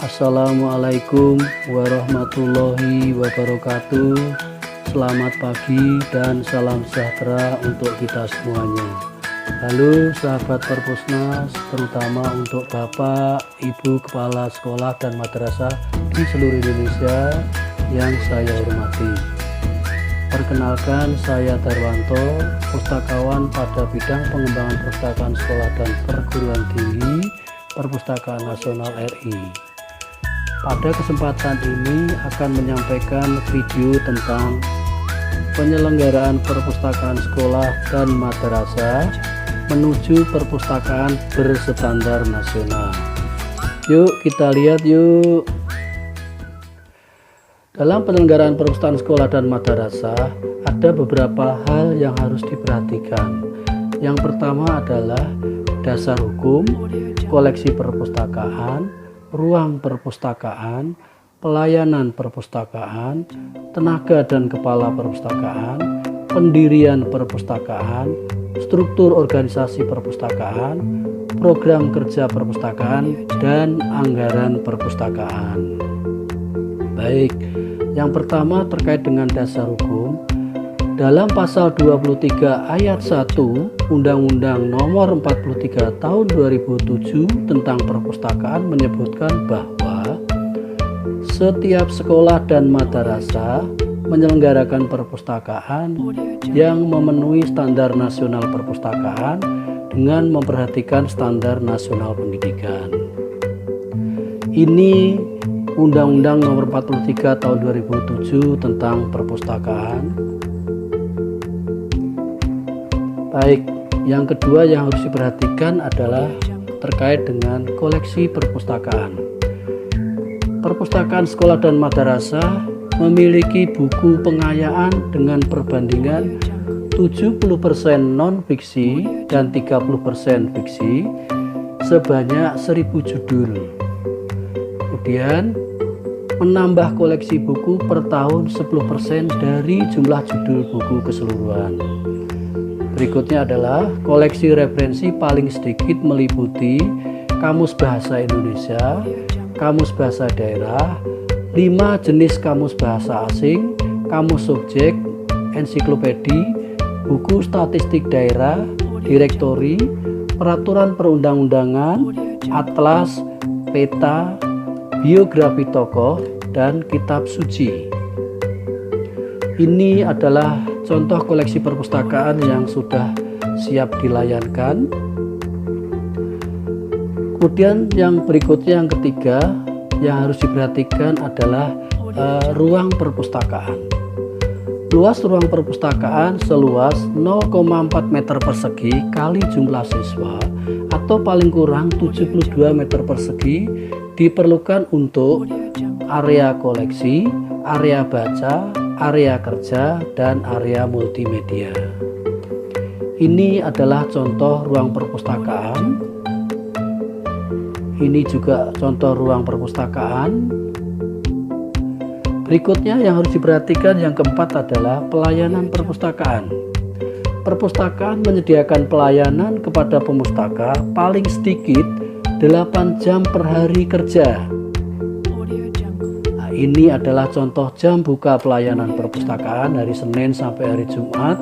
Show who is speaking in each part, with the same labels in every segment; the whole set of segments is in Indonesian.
Speaker 1: Assalamualaikum warahmatullahi wabarakatuh. Selamat pagi dan salam sejahtera untuk kita semuanya. Halo sahabat Perpusnas, terutama untuk Bapak, Ibu Kepala Sekolah dan Madrasah di seluruh Indonesia yang saya hormati. Perkenalkan, saya Darwanto, pustakawan pada bidang pengembangan perpustakaan sekolah dan perguruan tinggi Perpustakaan Nasional RI. Pada kesempatan ini akan menyampaikan video tentang penyelenggaraan perpustakaan sekolah dan madrasah menuju perpustakaan berstandar nasional. Yuk kita lihat yuk. Dalam penyelenggaraan perpustakaan sekolah dan madrasah ada beberapa hal yang harus diperhatikan. Yang pertama adalah dasar hukum, koleksi perpustakaan, ruang perpustakaan, pelayanan perpustakaan, tenaga dan kepala perpustakaan, pendirian perpustakaan, struktur organisasi perpustakaan, program kerja perpustakaan, dan anggaran perpustakaan. Baik, yang pertama terkait dengan dasar hukum. Dalam pasal 23 ayat 1 Undang-Undang Nomor 43 Tahun 2007 tentang perpustakaan menyebutkan bahwa setiap sekolah dan madrasah menyelenggarakan perpustakaan yang memenuhi standar nasional perpustakaan dengan memperhatikan standar nasional pendidikan. Ini Undang-Undang Nomor 43 Tahun 2007 tentang perpustakaan. Baik, yang kedua yang harus diperhatikan adalah terkait dengan koleksi perpustakaan. Perpustakaan sekolah dan madrasah memiliki buku pengayaan dengan perbandingan 70% non-fiksi dan 30% fiksi sebanyak 1000 judul. Kemudian menambah koleksi buku per tahun 10% dari jumlah judul buku keseluruhan. Berikutnya adalah koleksi referensi paling sedikit meliputi Kamus Bahasa Indonesia, Kamus Bahasa Daerah, 5 jenis kamus bahasa asing, kamus subjek, ensiklopedi, buku statistik daerah, direktori, peraturan perundang-undangan, atlas, peta, biografi tokoh, dan kitab suci. Ini adalah contoh koleksi perpustakaan yang sudah siap dilayankan. Kemudian yang berikutnya, yang ketiga yang harus diperhatikan adalah ruang perpustakaan. Luas ruang perpustakaan seluas 0,4 meter persegi kali jumlah siswa atau paling kurang 72 meter persegi diperlukan untuk area koleksi, area baca, area kerja, dan area multimedia. Ini adalah contoh ruang perpustakaan. Ini juga contoh ruang perpustakaan. Berikutnya yang harus diperhatikan yang keempat adalah pelayanan perpustakaan. Perpustakaan menyediakan pelayanan kepada pemustaka paling sedikit 8 jam per hari kerja. Ini adalah contoh jam buka pelayanan perpustakaan hari Senin sampai hari Jumat.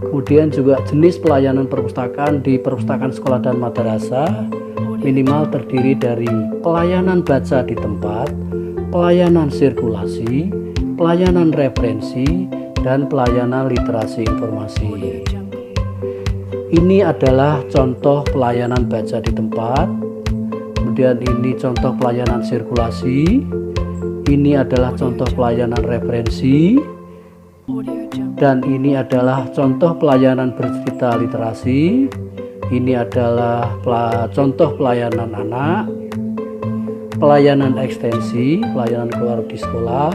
Speaker 1: Kemudian juga jenis pelayanan perpustakaan di perpustakaan sekolah dan madrasah minimal terdiri dari pelayanan baca di tempat, pelayanan sirkulasi, pelayanan referensi, dan pelayanan literasi informasi. Ini adalah contoh pelayanan baca di tempat. Kemudian ini contoh pelayanan sirkulasi, ini adalah contoh pelayanan referensi, dan ini adalah contoh pelayanan bercerita literasi, ini adalah contoh pelayanan anak, pelayanan ekstensi, pelayanan keluarga di sekolah.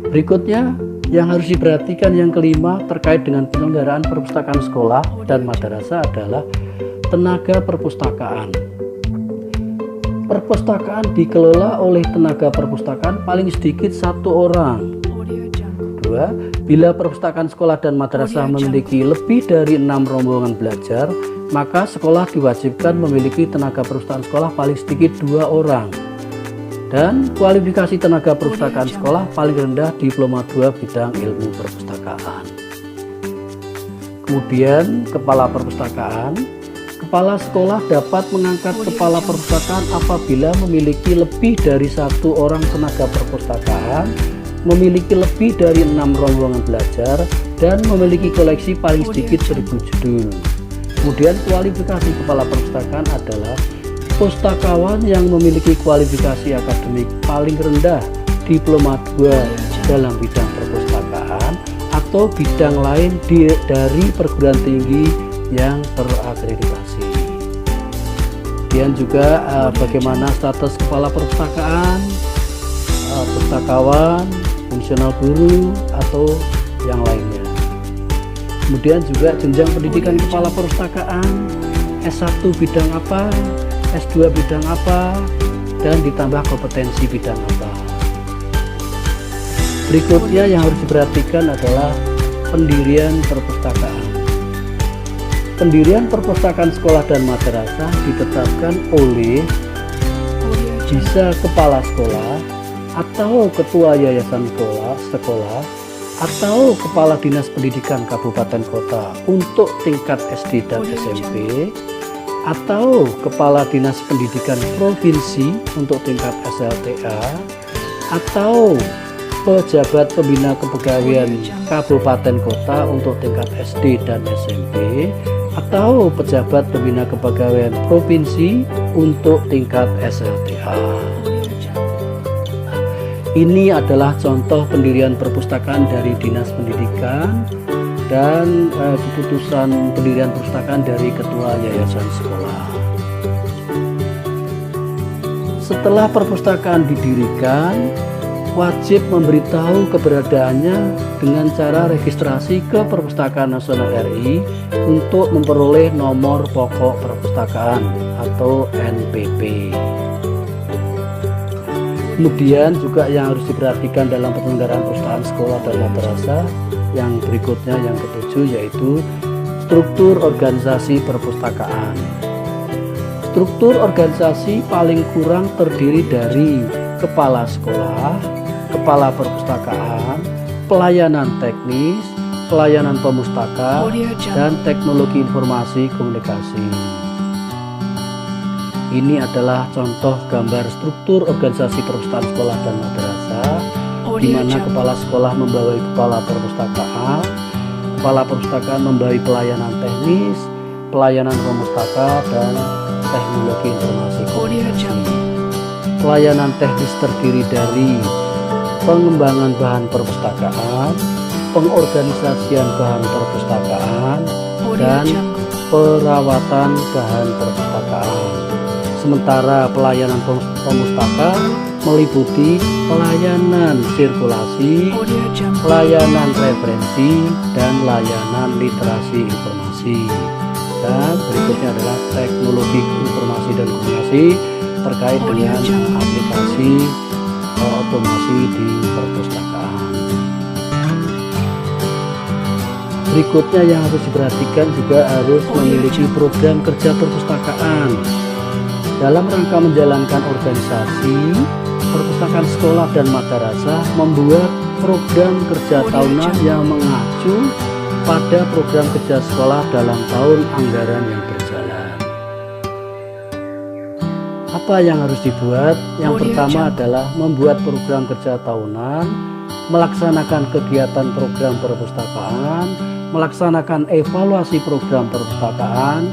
Speaker 1: Berikutnya yang harus diperhatikan yang kelima terkait dengan penyelenggaraan perpustakaan sekolah dan madrasah adalah tenaga perpustakaan. Perpustakaan dikelola oleh tenaga perpustakaan paling sedikit 1 orang. 2, bila perpustakaan sekolah dan madrasah memiliki lebih dari 6 rombongan belajar, maka sekolah diwajibkan memiliki tenaga perpustakaan sekolah paling sedikit 2 orang. Dan kualifikasi tenaga perpustakaan sekolah paling rendah diploma 2 bidang ilmu perpustakaan. Kemudian kepala perpustakaan. Kepala sekolah dapat mengangkat kepala perpustakaan apabila memiliki lebih dari 1 orang tenaga perpustakaan, memiliki lebih dari 6 rombongan belajar, dan memiliki koleksi paling sedikit 1000 judul. Kemudian kualifikasi kepala perpustakaan adalah pustakawan yang memiliki kualifikasi akademik paling rendah diploma 2 dalam bidang perpustakaan atau bidang lain dari perguruan tinggi yang terakreditasi. Kemudian juga bagaimana status kepala perpustakaan, pustakawan, fungsional guru, atau yang lainnya. Kemudian juga jenjang pendidikan kepala perpustakaan, S1 bidang apa, S2 bidang apa, dan ditambah kompetensi bidang apa. Berikutnya yang harus diperhatikan adalah pendirian perpustakaan. Pendirian perpustakaan sekolah dan madrasah ditetapkan oleh bisa kepala sekolah atau ketua yayasan sekolah atau kepala dinas pendidikan kabupaten kota untuk tingkat SD dan SMP, atau kepala dinas pendidikan provinsi untuk tingkat SLTA, atau pejabat pembina kepegawaian kabupaten kota untuk tingkat SD dan SMP, atau pejabat pembina kepegawaian provinsi untuk tingkat SLTA. Ini adalah contoh pendirian perpustakaan dari Dinas Pendidikan dan keputusan pendirian perpustakaan dari Ketua Yayasan Sekolah. Setelah perpustakaan didirikan, wajib memberitahu keberadaannya dengan cara registrasi ke Perpustakaan Nasional RI untuk memperoleh nomor pokok perpustakaan atau NPP. Kemudian juga yang harus diperhatikan dalam penyelenggaraan perpustakaan sekolah dan madrasah yang berikutnya, yang ketujuh, yaitu struktur organisasi perpustakaan. Struktur organisasi paling kurang terdiri dari kepala sekolah, kepala perpustakaan, pelayanan teknis, pelayanan pemustaka, dan teknologi informasi komunikasi. Ini adalah contoh gambar struktur organisasi perpustakaan sekolah dan madrasah, di mana kepala sekolah membawahi kepala perpustakaan, kepala perpustakaan membawahi pelayanan teknis, pelayanan pemustaka, dan teknologi informasi komunikasi. Pelayanan teknis terdiri dari pengembangan bahan perpustakaan, pengorganisasian bahan perpustakaan, dan perawatan bahan perpustakaan. Sementara pelayanan pemustaka meliputi pelayanan sirkulasi, pelayanan referensi, dan layanan literasi informasi. Dan berikutnya adalah teknologi informasi dan komunikasi terkait dengan aplikasi otomasi di perpustakaan. Berikutnya yang harus diperhatikan juga harus memiliki program kerja perpustakaan. Dalam rangka menjalankan organisasi, perpustakaan sekolah dan madrasah membuat program kerja tahunan yang mengacu pada program kerja sekolah dalam tahun anggaran yang berjalan. Apa yang harus dibuat? Yang pertama adalah membuat program kerja tahunan, melaksanakan kegiatan program perpustakaan, melaksanakan evaluasi program perpustakaan,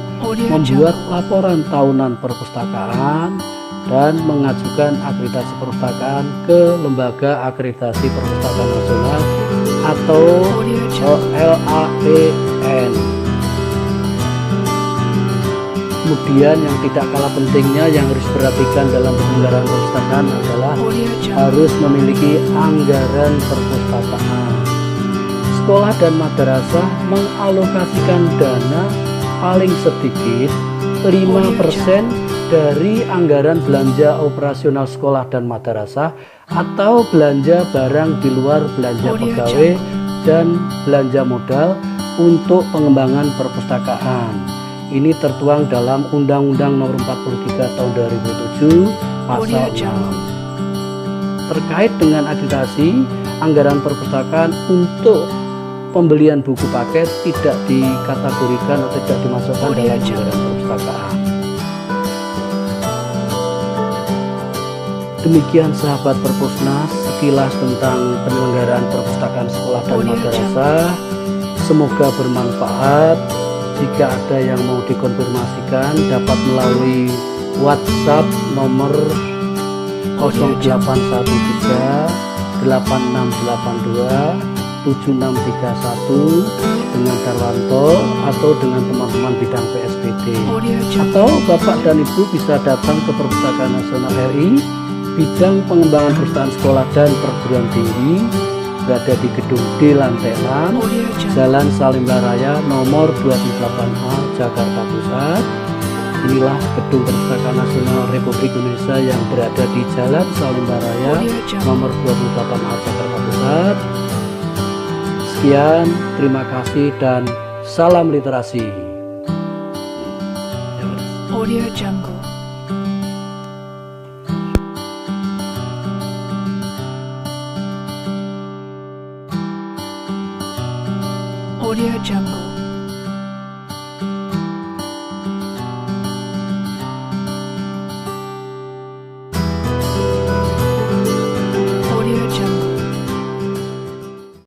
Speaker 1: membuat laporan tahunan perpustakaan, dan mengajukan akreditasi perpustakaan ke Lembaga Akreditasi Perpustakaan Nasional atau LAPN. Kemudian yang tidak kalah pentingnya yang harus diperhatikan dalam penyelenggaraan perpustakaan adalah harus memiliki anggaran perpustakaan. Sekolah dan madrasah mengalokasikan dana paling sedikit 5% dari anggaran belanja operasional sekolah dan madrasah atau belanja barang di luar belanja pegawai dan belanja modal untuk pengembangan perpustakaan. Ini tertuang dalam Undang-Undang Nomor 43 Tahun 2007 Pasal 6. Terkait dengan akreditasi, anggaran perpustakaan untuk pembelian buku paket tidak dikategorikan atau tidak dimasukkan dalam anggaran perpustakaan. Demikian sahabat Perpusnas, sekilas tentang penyelenggaraan perpustakaan sekolah dan madrasah. Semoga bermanfaat. Jika ada yang mau dikonfirmasikan, dapat melalui WhatsApp nomor 0813 8682 7631 dengan Darwanto atau dengan teman-teman bidang PSBD, atau Bapak dan Ibu bisa datang ke Perpustakaan Nasional RI bidang pengembangan perpustakaan sekolah dan perguruan tinggi, berada di gedung D lantai 6 Jalan Salimba Raya nomor 28A Jakarta Pusat. Inilah gedung Perpustakaan Nasional Republik Indonesia yang berada di Jalan Salimba Raya nomor 28A Jakarta Pusat. Sekian, terima kasih dan salam literasi.
Speaker 2: Audio Jungle. Audio Jungle.